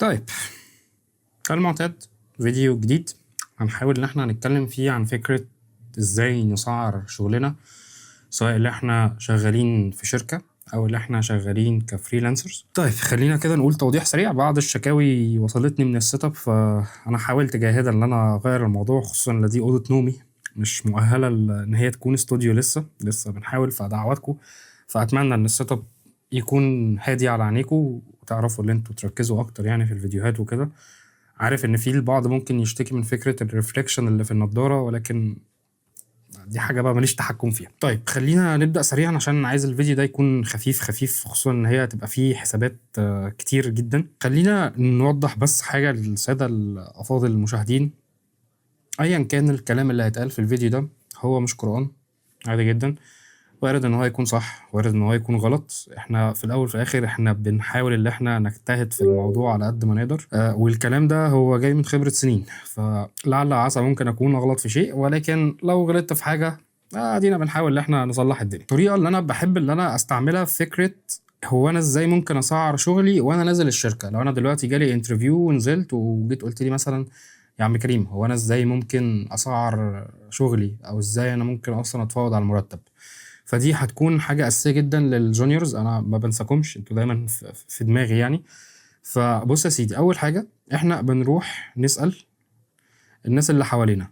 طيب، كالمعتاد فيديو جديد هنحاول ان احنا نتكلم فيه عن فكرة ازاي نسعر شغلنا، سواء اللي احنا شغالين في شركة او اللي احنا شغالين كفريلانسرز. طيب خلينا كده نقول توضيح سريع. بعض الشكاوي وصلتني من السيت اب، فانا حاولت جاهدا ان انا اغير الموضوع، خصوصا ان دي اوضة نومي مش مؤهلة ان هي تكون استوديو. لسه بنحاول، فدعواتكم. فاتمنى ان السيت اب يكون هادي على عينيكم وتعرفوا ان انتوا تركزوا اكتر يعني في الفيديوهات وكده. عارف ان في البعض ممكن يشتكي من فكرة الريفليكشن اللي في النضارة، ولكن دي حاجة بقى ماليش تحكم فيها. طيب خلينا نبدأ سريعا عشان عايز الفيديو ده يكون خفيف، خصوصا ان هي هتبقى فيه حسابات كتير جدا. خلينا نوضح بس حاجة للسادة الأفاضل المشاهدين. ايا كان الكلام اللي هيتقال في الفيديو ده هو مش قرآن، عادي جدا. وارد ان هو يكون صح، وارد ان هو يكون غلط. احنا في الاول في الاخر احنا بنحاول ان احنا نجتهد في الموضوع على قد ما نقدر. والكلام ده هو جاي من خبرة سنين، فلعل عسى ممكن اكون غلط في شيء، ولكن لو غلطت في حاجة ادينا بنحاول ان احنا نصلح الدنيا. الطريقة اللي انا بحب ان انا استعملها في فكرة هو انا ازاي ممكن اسعر شغلي وانا نازل الشركة. لو انا دلوقتي جالي انترفيو ونزلت وجيت قلت لي مثلا يا عم كريم، هو انا ازاي ممكن اسعر شغلي، او ازاي انا ممكن اصلا اتفاوض على المرتب. فدي هتكون حاجة أساسية جدا للجونيورز، أنا ما بنساكمش، أنتوا دايما في دماغي يعني. فبص يا سيدي، أول حاجة إحنا بنروح نسأل الناس اللي حوالينا.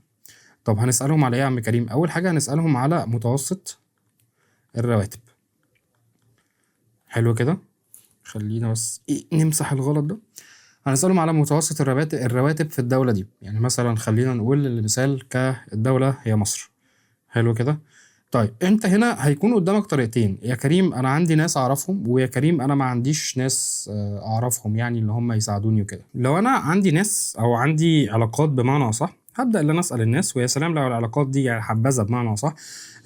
طب هنسألهم على إيه يا عم كريم؟ أول حاجة هنسألهم على متوسط الرواتب. حلو كده، خلينا بس نمسح الغلط ده. هنسألهم على متوسط الرواتب في الدولة دي. يعني مثلا خلينا نقول المثال كالدولة هي مصر. حلو كده. طيب انت هنا هيكون قدامك طريقتين، يا كريم انا عندي ناس اعرفهم، ويا كريم انا ما عنديش ناس اعرفهم يعني اللي هم يساعدوني وكده. لو انا عندي ناس او عندي علاقات بمعنى اصح، هبدا ان انا اسال الناس. ويا سلام لو العلاقات دي يعني حبذا بمعنى اصح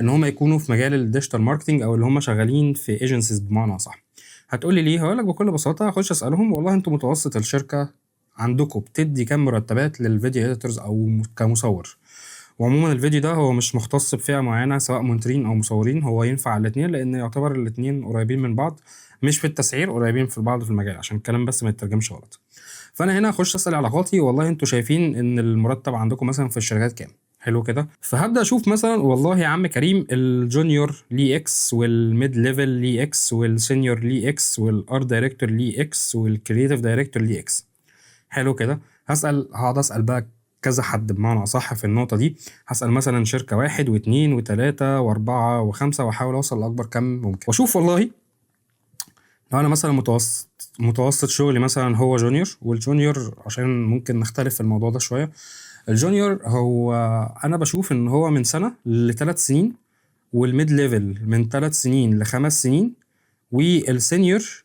ان هم يكونوا في مجال الديجيتال ماركتنج، او اللي هم شغالين في ايجنسيز بمعنى اصح. هتقول لي ليه؟ هقول لك بكل بساطه، هخش اسالهم والله انتوا متوسط الشركه عندكم بتدي كام مرتبات للفيديو اديتورز او كمصور. وعموما الفيديو ده هو مش مختص بفئة معينة سواء مونترين أو مصورين، هو ينفع الاتنين لأن يعتبر الاتنين قريبين من بعض، مش في التسعير، قريبين في بعض في المجال، عشان الكلام بس ما يترجمش غلط. فأنا هنا أخش أسأل علاقاتي، والله أنتوا شايفين إن المرتب عندكم مثلا في الشركات كام؟ حلو كده. فهبدا اشوف مثلا والله يا عم كريم الجونيور ليه اكس، والميد ليفل ليه اكس، والسينيور ليه اكس، والارت دايركتور ليه اكس، والكرييتيف دايركتور ليه اكس. حلو كده. هقعد اسال بقى كذا حد بمعنى اصح في النقطه دي. هسال مثلا شركه 1 و2 و3 و4 و5، واحاول اوصل لاكبر كم ممكن، واشوف والله لو انا مثلا متوسط شغلي مثلا هو جونيور. والجونيور عشان ممكن نختلف في الموضوع ده شويه، الجونيور هو انا بشوف ان هو من سنه ل3 سنين، والميد ليفل من 3 سنين ل5 سنين، والسينيور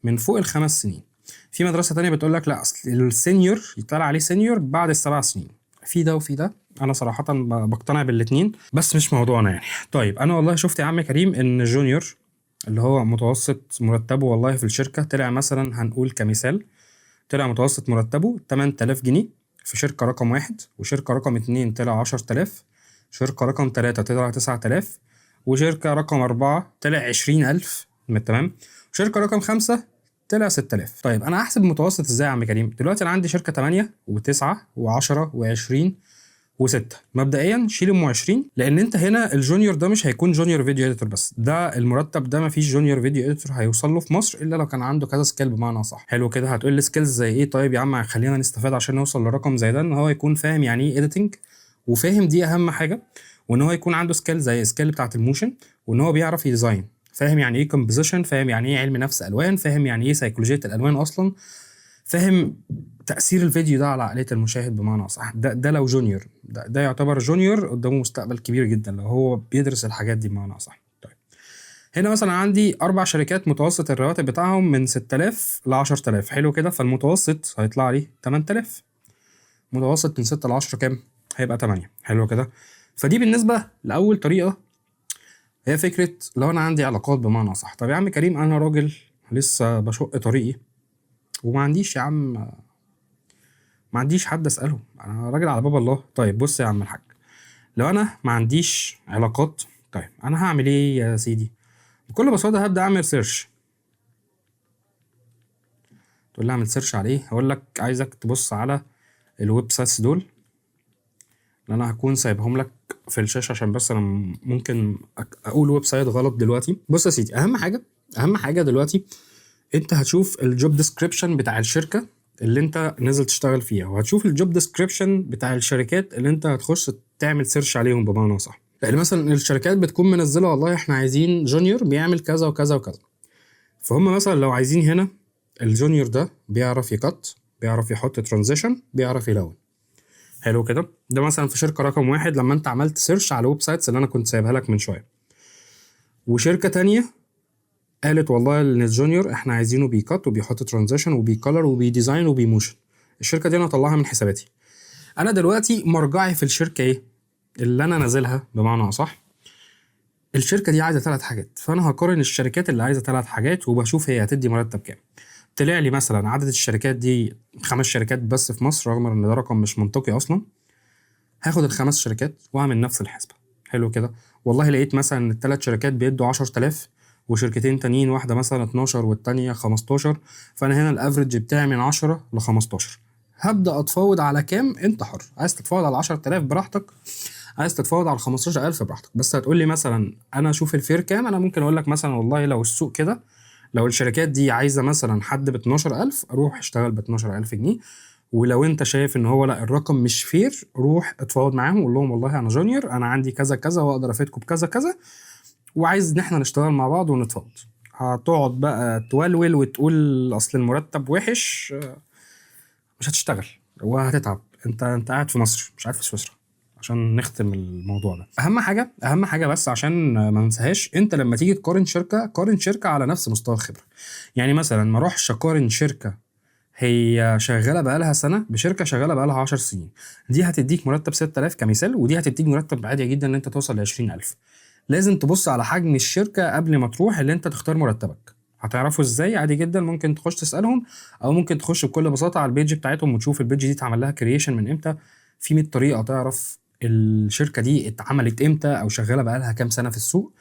من فوق الخمس سنين. في مدرسة تانية بتقول لك لا، أصل السينيور يطلع عليه سينيور بعد ال7 سنين. في ده وفي ده، أنا صراحة بقتنع بالاتنين، بس مش موضوعنا يعني. طيب أنا والله شفت يا عم كريم إن الجونيور اللي هو متوسط مرتبه والله في الشركة طلع مثلا، هنقول كمثال، طلع متوسط مرتبه 8000 جنيه في شركة رقم 1، وشركة رقم 2 طلع 10000، شركة رقم 3 طلع 9000، وشركة رقم 4 طلع 20000. تمام. شركة رقم 5 طلع 6000. طيب انا احسب المتوسط ازاي يا عم كريم؟ دلوقتي انا عندي شركه 8 و9 و10 و20 و6. مبدئيا شيل ام 20، لان انت هنا الجونيور ده مش هيكون جونيور فيديو اديتور بس، ده المرتب ده مفيش جونيور فيديو اديتور هيوصل له في مصر الا لو كان عنده كذا سكيل بمعنى صح. حلو كده. هتقول لي سكيلز زي ايه؟ طيب يا عم خلينا نستفاد عشان نوصل لرقم زي ده، ان هو يكون فاهم يعني ايه اديتنج، وفاهم دي اهم حاجه، وان هو يكون عنده سكيل زي سكيل بتاعه الموشن، وان هو بيعرف يديزاين، فاهم يعني ايه كومبوزيشن، فاهم يعني ايه علم نفس الوان، فاهم يعني ايه سيكولوجيه الالوان اصلا، فاهم تأثير الفيديو ده على عقلية المشاهد بمعنى صح. ده لو جونيور، ده يعتبر جونيور قدامه مستقبل كبير جدا لو هو بيدرس الحاجات دي بمعنى صح. طيب هنا مثلا عندي 4 شركات متوسط الرواتب بتاعهم من 6000 ل 10000. حلو كده. فالمتوسط هيطلع لي 8000. متوسط من 6 ل 10 كام؟ هيبقى 8. حلو كده. فدي بالنسبة لأول طريقة، هي فكرة لو أنا عندي علاقات بمعنى صح. طب يا عم كريم أنا راجل لسه بشق طريقي وما عنديش يا عم، ما عنديش حد اساله، انا راجل على باب الله. طيب بص يا عم الحاج، لو انا ما عنديش علاقات، طيب انا هعمل ايه يا سيدي؟ بكل بساطه هبدا اعمل سيرش. تقول لي اعمل سيرش على ايه، هقول لك عايزك تبص على الويب سايتس دول اللي انا هكون سايبهم لك في الشاشه، عشان بس انا ممكن اقول ويب سايت غلط دلوقتي. بص يا سيدي، اهم حاجه دلوقتي انت هتشوف الجوب ديسكريبشن بتاع الشركه اللي انت نازل تشتغل فيها، وهتشوف الجوب ديسكريبشن بتاع الشركات اللي انت هتخش تعمل سيرش عليهم بمعنى صح. يعني مثلا الشركات بتكون منزله والله احنا عايزين جونيور بيعمل كذا وكذا وكذا، فهم مثلا لو عايزين هنا الجونيور ده بيعرف يكت، بيعرف يحط ترانزيشن، بيعرف يلون. حلو كده، ده مثلا في شركه رقم 1 لما انت عملت سيرش على الويب سايتس اللي انا كنت سايبها لك من شويه. وشركه تانية قالت والله ان الجونيور احنا عايزينه بيكت وبيحط ترانزيشن وبيكولر وبيديزاين وبيموشن. الشركه دي انا هطلعها من حساباتي. انا دلوقتي مرجعي في الشركه ايه اللي انا نازلها بمعنى اصح؟ الشركه دي عايزه 3 حاجات، فانا هقارن الشركات اللي عايزه 3 حاجات وبشوف هي هتدي مرتب كام. طلع لي مثلا عدد الشركات دي 5 شركات بس في مصر، رغم ان ده رقم مش منطقي اصلا. هاخد ال5 شركات واعمل نفس الحسبه. حلو كده، والله لقيت مثلا ال3 شركات بيدوا 10000 وشركتين تانيين، واحده مثلا 12 والتانيه 15، فانا هنا الافريج بتاعي من 10 ل 15. هبدا اتفاوض على كام؟ انت حر، عايز تتفاوض على 10000 براحتك، عايز تتفاوض على 15000 براحتك. بس هتقول لي مثلا انا اشوف الفير كام. انا ممكن اقول لك مثلا والله لو السوق كده، لو الشركات دي عايزه مثلا حد ب 12000 روح اشتغل ب 12000 جنيه. ولو انت شايف ان هو لا الرقم مش فير، روح اتفاوض معاهم وقول لهم والله انا جونيور، انا عندي كذا كذا واقدر افيدكم بكذا كذا، وعايز ان احنا نشتغل مع بعض ونتفاوض. هتقعد بقى تولول وتقول اصل المرتب وحش، مش هتشتغل وهتتعب. انت قاعد في مصر مش قاعد في سويسرا، عشان نختم الموضوع ده. اهم حاجه بس عشان ما ننساهاش، انت لما تيجي تقارن شركه، قارن شركه على نفس مستوى الخبره. يعني مثلا ما اروحش اقارن شركه هي شغاله بقالها سنه بشركه شغاله بقالها 10 سنين. دي هتديك مرتب 6000 كمثال، ودي هتديك مرتب عادي جدا ان انت توصل ل 20000. لازم تبص على حجم الشركه قبل ما تروح اللي انت تختار مرتبك. هتعرفوا ازاي؟ عادي جدا، ممكن تخش تسالهم، او ممكن تخش بكل بساطه على البيج بتاعتهم وتشوف البيج دي اتعمل لها كرييشن من امتى. في 100 طريقه تعرف الشركه دي اتعملت امتى او شغاله بقالها كام سنه في السوق.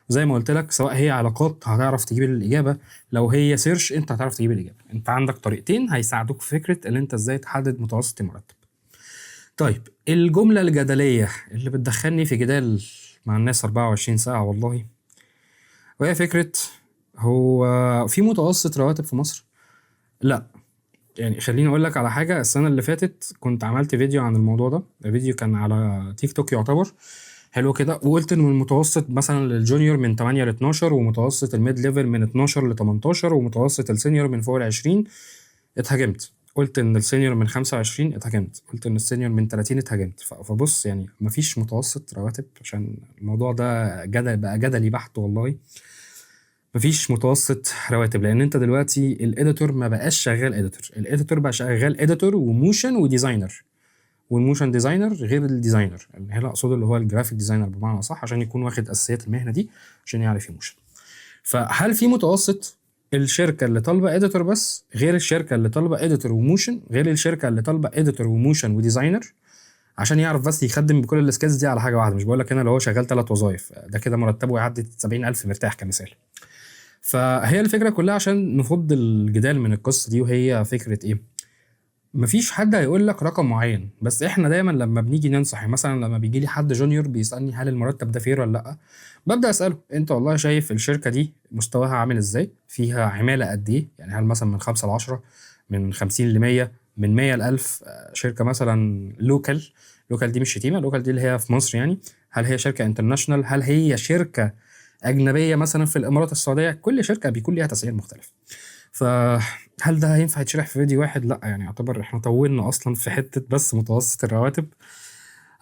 زي ما قلت لك، سواء هي علاقات هتعرف تجيب الاجابه، لو هي سيرش انت هتعرف تجيب الاجابه. انت عندك طريقتين هيساعدوك في فكره اللي انت ازاي تحدد متوسط المرتب. طيب الجمله الجدليه اللي بتدخلني في جدال مع الناس 24 ساعه والله، وهي فكره هو في متوسط رواتب في مصر؟ لا. يعني خليني اقول لك على حاجه، السنه اللي فاتت كنت عملت فيديو عن الموضوع ده، الفيديو كان على تيك توك يعتبر. حلو كده، وقلت ان المتوسط مثلا للجونيور من 8 ل 12، ومتوسط الميد ليفل من 12 ل 18، ومتوسط السينيور من فوق ال 20. اتهاجمت، قلت ان السينيور من 25 اتهاجمت، قلت ان السينيور من 30 اتهاجمت. فبص يعني مفيش متوسط رواتب، عشان الموضوع ده جدل بقى، جدلي بحت والله. مفيش متوسط رواتب، لان انت دلوقتي الاديتور ما بقاش شغال اديتور، الاديتور بقى شغال اديتور وموشن وديزاينر. والموشن ديزاينر غير الديزاينر، يعني هنا اقصد اللي هو الجرافيك ديزاينر بمعنى صح، عشان يكون واخد اساسيات المهنه دي عشان يعرف يموشن. فهل في متوسط؟ الشركه اللي طالبه اديتور بس غير الشركه اللي طالبه اديتور وموشن غير الشركه اللي طالبه اديتور وموشن وديزاينر، عشان يعرف بس يخدم بكل السكيلز دي على حاجه واحده. مش بقول لك هنا لو هو شغال 3 وظايف ده كده مرتبه يعدي 70000 مرتاح كمثال. فهي الفكره كلها عشان نفض الجدال من القصه دي، وهي فكره ايه؟ مفيش حد هيقول لك رقم معين، بس احنا دايما لما بنيجي ننصح، يعني مثلا لما بيجي لي حد جونيور بيسالني هل المرتب ده فير ولا لا، ببدا اساله انت والله شايف الشركه دي مستواها عامل ازاي، فيها عماله قد ايه، يعني هل مثلا من 5 ل 10، من 50 ل 100، من 100 ل 1000. شركه مثلا لوكال دي مش شتيمه، لوكال دي اللي هي في مصر يعني. هل هي شركه انترناشونال؟ هل هي شركه اجنبيه مثلا في الامارات السعوديه؟ كل شركه بيكون ليها تسعير مختلف. فهل ده هينفع يتشرح في فيديو واحد؟ لا، يعني يعتبر احنا طولنا اصلا في حته بس متوسط الرواتب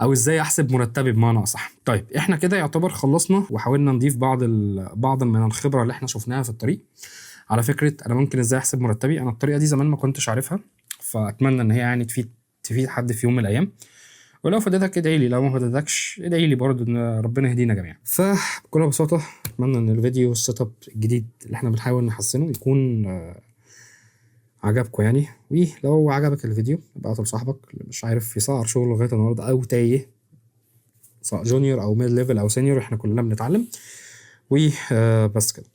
او ازاي احسب مرتبي بمعنى اصح. طيب احنا كده يعتبر خلصنا، وحاولنا نضيف بعض من الخبره اللي احنا شفناها في الطريق على فكره انا ممكن ازاي احسب مرتبي. انا الطريقه دي زمان ما كنتش عارفها، فاتمنى ان هي يعني تفيد حد في يوم من الايام. ولو فادتك ادعي لي، لو ما فادتكش ادعي لي برضه ان ربنا يهدينا جميعا. فبكل بساطه اتمنى ان الفيديو السيت اب الجديد اللي احنا بنحاول نحسنه يكون عجبكم يعني. ولو عجبك الفيديو ابعته لصاحبك اللي مش عارف يسعر شغله لغايه النهارده او تايه، سواء جونيور او ميد ليفل او سينيور، احنا كلنا بنتعلم. وبس كده.